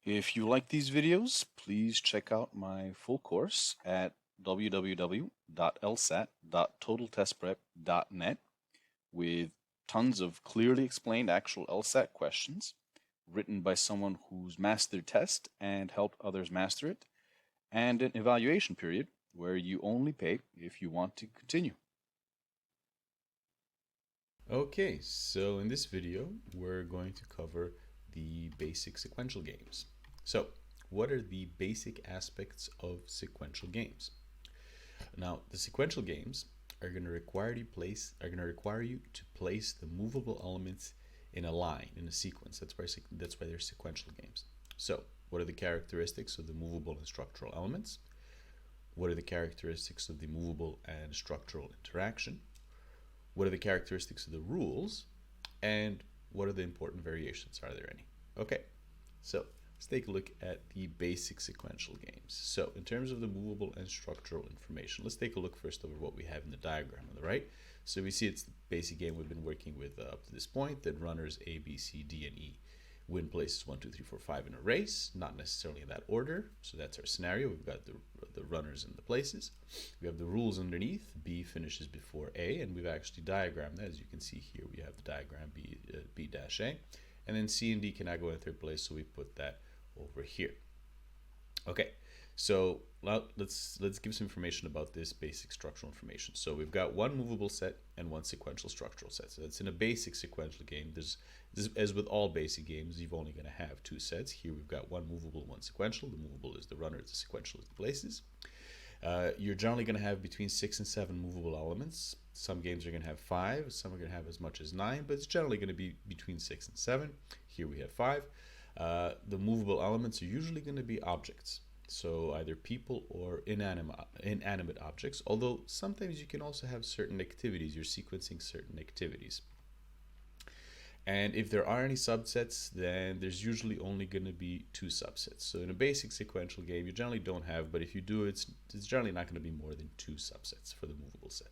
If you like these videos, please check out my full course at www.lsat.totaltestprep.net with tons of clearly explained actual LSAT questions written by someone who's mastered test and helped others master it, and an evaluation period where you only pay if you want to continue. Okay, so in this video, we're going to cover the basic sequential games. So, what are the basic aspects of sequential games? Now, the sequential games are going to require you to place the movable elements in a line, in a sequence. That's why they're sequential games. So, what are the characteristics of the movable and structural elements? What are the characteristics of the movable and structural interaction? What are the characteristics of the rules? And what are the important variations? Are there any? Okay, so let's take a look at the basic sequential games. So in terms of the movable and structural information, let's take a look first over what we have in the diagram on the right. So we see it's the basic game we've been working with up to this point, that runners A, B, C, D, and E win places 1, 2, 3, 4, 5 in a race, not necessarily in that order. So that's our scenario. We've got the runners and the places. We have the rules underneath. B finishes before A, and we've actually diagrammed that. As you can see here, we have the diagram B dash A, and then C and D cannot go in third place, so we put that over here. Okay, so let's give some information about this basic structural information. So we've got one movable set and one sequential structural set. So that's in a basic sequential game. As with all basic games, you're only going to have two sets. Here we've got one movable, one sequential. The movable is the runners, the sequential is the places. You're generally going to have between 6 and 7 movable elements. Some games are going to have 5, some are going to have as much as 9, but it's generally going to be between 6 and 7. Here we have 5. The movable elements are usually going to be objects, so either people or inanimate objects, although sometimes you can also have certain activities. You're sequencing certain activities. And if there are any subsets, then there's usually only going to be two subsets. So in a basic sequential game, you generally don't have, but if you do, it's generally not going to be more than two subsets for the movable set.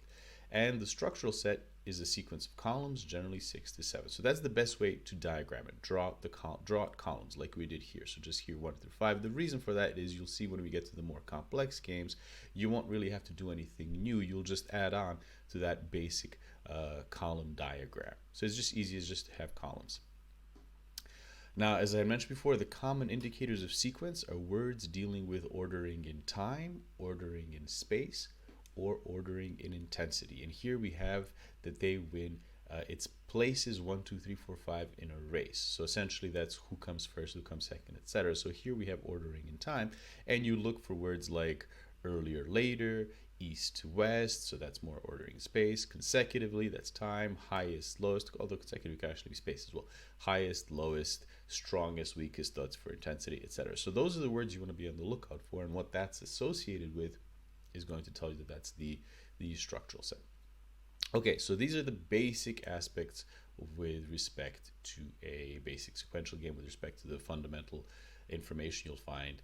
And the structural set is a sequence of columns, generally 6 to 7. So that's the best way to diagram it. Draw out columns like we did here. So just here 1 through 5. The reason for that is you'll see when we get to the more complex games, you won't really have to do anything new. You'll just add on to that basic column diagram. So it's just easy as just to have columns. Now, as I mentioned before, the common indicators of sequence are words dealing with ordering in time, ordering in space, or ordering in intensity. And here we have that they win its places 1, 2, 3, 4, 5 in a race. So essentially that's who comes first, who comes second, etc. So here we have ordering in time, and you look for words like earlier, later, east to west, so that's more ordering space. Consecutively, that's time. Highest, lowest, although consecutive can actually be space as well. Highest, lowest, strongest, weakest, that's for intensity, etc. So those are the words you want to be on the lookout for, and what that's associated with is going to tell you that that's the structural set. Okay, so these are the basic aspects with respect to a basic sequential game, with respect to the fundamental information you'll find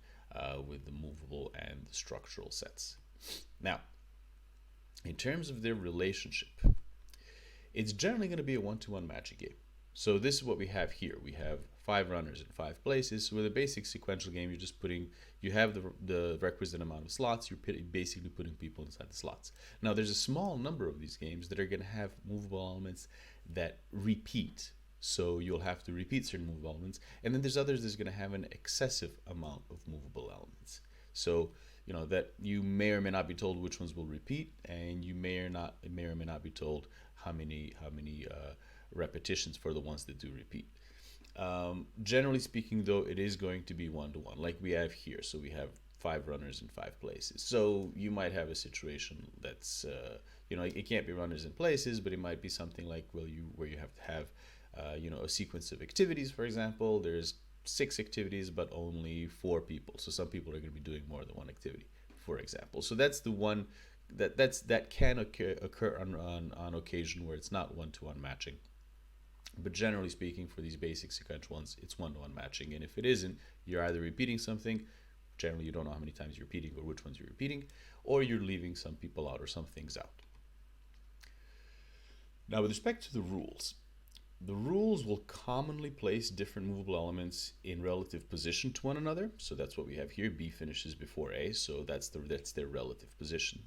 with the movable and the structural sets. Now, in terms of their relationship, it's generally going to be a one-to-one matching game. So this is what we have here. We have 5 runners in 5 places. So with a basic sequential game, you're just you have the requisite amount of slots. You're basically putting people inside the slots. Now, there's a small number of these games that are going to have movable elements that repeat. So you'll have to repeat certain movable elements. And then there's others that's going to have an excessive amount of movable elements. So that you may or may not be told which ones will repeat, and you may or may not be told how many repetitions for the ones that do repeat. Generally speaking, though, it is going to be 1-to-1, like we have here. So we have 5 runners in 5 places. So you might have a situation that's it can't be runners in places, but it might be something like where you have to have a sequence of activities. For example, there's 6 activities but only 4 people, so some people are going to be doing more than one activity, for example. So that's the one that can occur on occasion where it's not 1-to-1 matching. But generally speaking, for these basic sequential ones, it's 1-to-1 matching. And if it isn't, you're either repeating something, generally you don't know how many times you're repeating or which ones you're repeating, or you're leaving some people out or some things out. Now, with respect to the rules, The rules will commonly place different movable elements in relative position to one another. So that's what we have here. B finishes before A, so that's their relative position.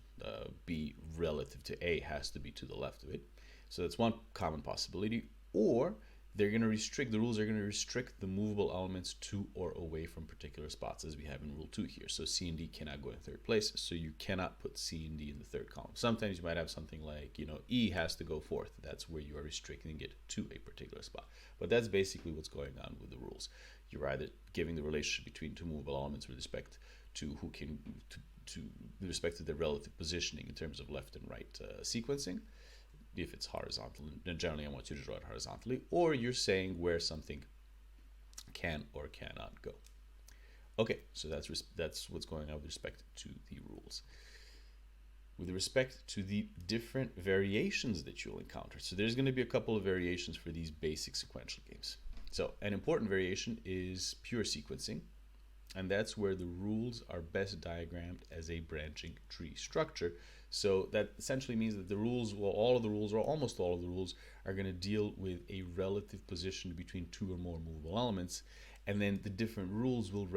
B relative to A has to be to the left of it. So that's one common possibility. Or they're going to restrict, the rules are going to restrict the movable elements to or away from particular spots, as we have in rule 2 here. So C and D cannot go in third place, so you cannot put C and D in the third column. Sometimes you might have something like, E has to go fourth. That's where you are restricting it to a particular spot. But that's basically what's going on with the rules. You're either giving the relationship between two movable elements with respect to who can, with respect to their relative positioning in terms of left and right sequencing, if it's horizontal, and generally I want you to draw it horizontally, or you're saying where something can or cannot go. Okay, so that's what's going on with respect to the rules. With respect to the different variations that you'll encounter, so there's going to be a couple of variations for these basic sequential games. So an important variation is pure sequencing, and that's where the rules are best diagrammed as a branching tree structure. So that essentially means that the rules, well, all of the rules, or almost all of the rules, are going to deal with a relative position between two or more movable elements, and then the different rules will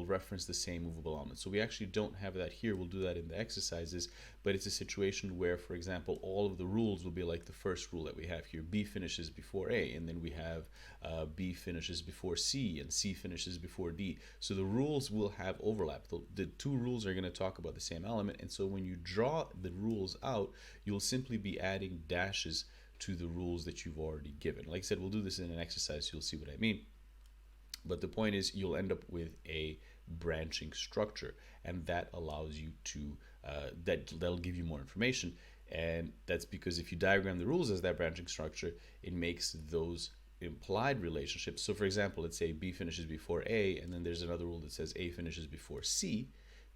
reference the same movable element. So we actually don't have that here. We'll do that in the exercises, but it's a situation where, for example, all of the rules will be like the first rule that we have here. B finishes before A, and then we have B finishes before C, and C finishes before D. So the rules will have overlap. The two rules are going to talk about the same element, and so when you draw the rules out, you'll simply be adding dashes to the rules that you've already given. Like I said, we'll do this in an exercise, so you'll see what I mean. But the point is, you'll end up with a branching structure, and that allows you to, that'll give you more information. And that's because if you diagram the rules as that branching structure, it makes those implied relationships. So for example, let's say B finishes before A, and then there's another rule that says A finishes before C.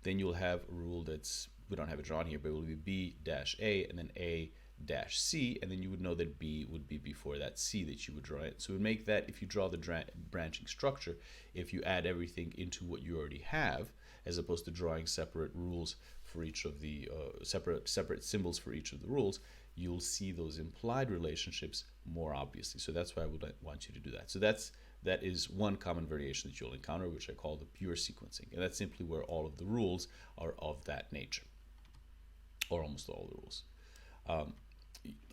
Then you'll have a rule that's, we don't have it drawn here, but it will be B dash A, and then A dash C, and then you would know that B would be before that C that you would draw it. So it would make that, if you draw the branching structure, if you add everything into what you already have, as opposed to drawing separate rules for each of the separate symbols for each of the rules, you'll see those implied relationships more obviously. So that's why I would want you to do that. So that is one common variation that you'll encounter, which I call the pure sequencing, and that's simply where all of the rules are of that nature, or almost all the rules.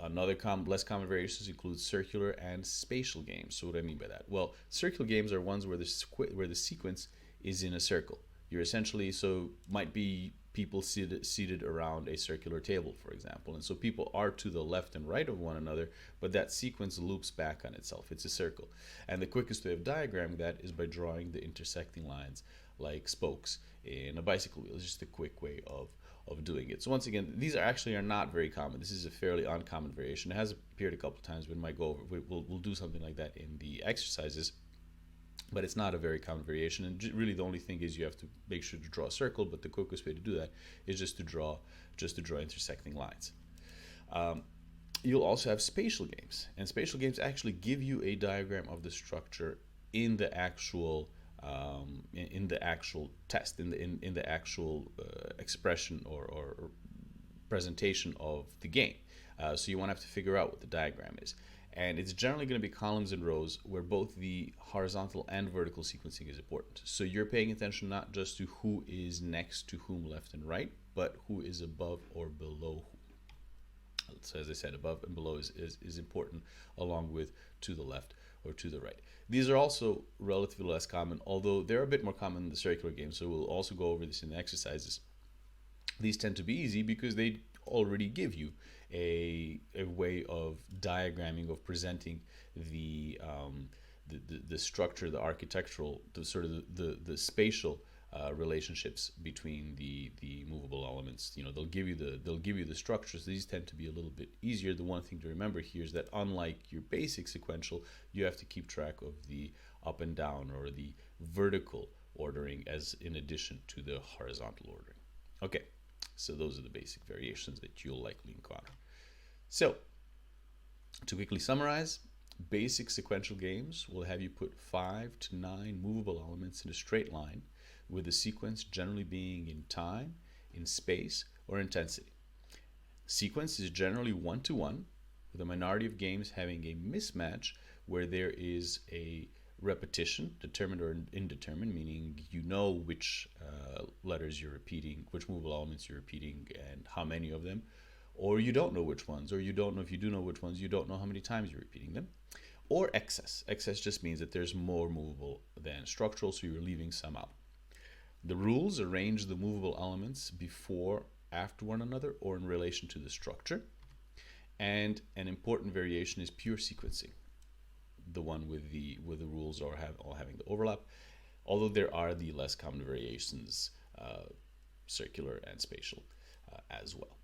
Another less common variations include circular and spatial games. So what do I mean by that? Well, circular games are ones where the sequence is in a circle. You're essentially, so might be people seated around a circular table, for example, and so people are to the left and right of one another, but that sequence loops back on itself. It's a circle, and the quickest way of diagramming that is by drawing the intersecting lines like spokes in a bicycle wheel. It's just a quick way of doing it. So once again, these are not very common. This is a fairly uncommon variation. It has appeared a couple of times. We might go over. We'll do something like that in the exercises, but it's not a very common variation. And really, the only thing is you have to make sure to draw a circle. But the quickest way to do that is just to draw intersecting lines. You'll also have spatial games, and spatial games actually give you a diagram of the structure in the actual test, in the actual expression or presentation of the game. So you won't have to figure out what the diagram is. And it's generally going to be columns and rows where both the horizontal and vertical sequencing is important. So you're paying attention not just to who is next to whom left and right, but who is above or below who. So as I said, above and below is important, along with to the left or to the right. These are also relatively less common, although they're a bit more common in the circular games, so we'll also go over this in the exercises. These tend to be easy because they already give you a way of diagramming, of presenting the structure, the architectural, the spatial relationships between the movable elements. They'll give you the structures. These tend to be a little bit easier. The one thing to remember here is that unlike your basic sequential, you have to keep track of the up and down or the vertical ordering as in addition to the horizontal ordering. Okay, so those are the basic variations that you'll likely encounter. So to quickly summarize, basic sequential games will have you put 5 to 9 movable elements in a straight line, with the sequence generally being in time, in space, or intensity. Sequence is generally 1-to-1, with a minority of games having a mismatch where there is a repetition, determined or indeterminate, meaning you know which letters you're repeating, which movable elements you're repeating, and how many of them, or you don't know which ones, or you don't know, if you do know which ones, you don't know how many times you're repeating them. Or excess. Excess just means that there's more movable than structural, so you're leaving some out. The rules arrange the movable elements before, after one another, or in relation to the structure. And an important variation is pure sequencing, the one with the rules all having the overlap, although there are the less common variations, circular and spatial, as well.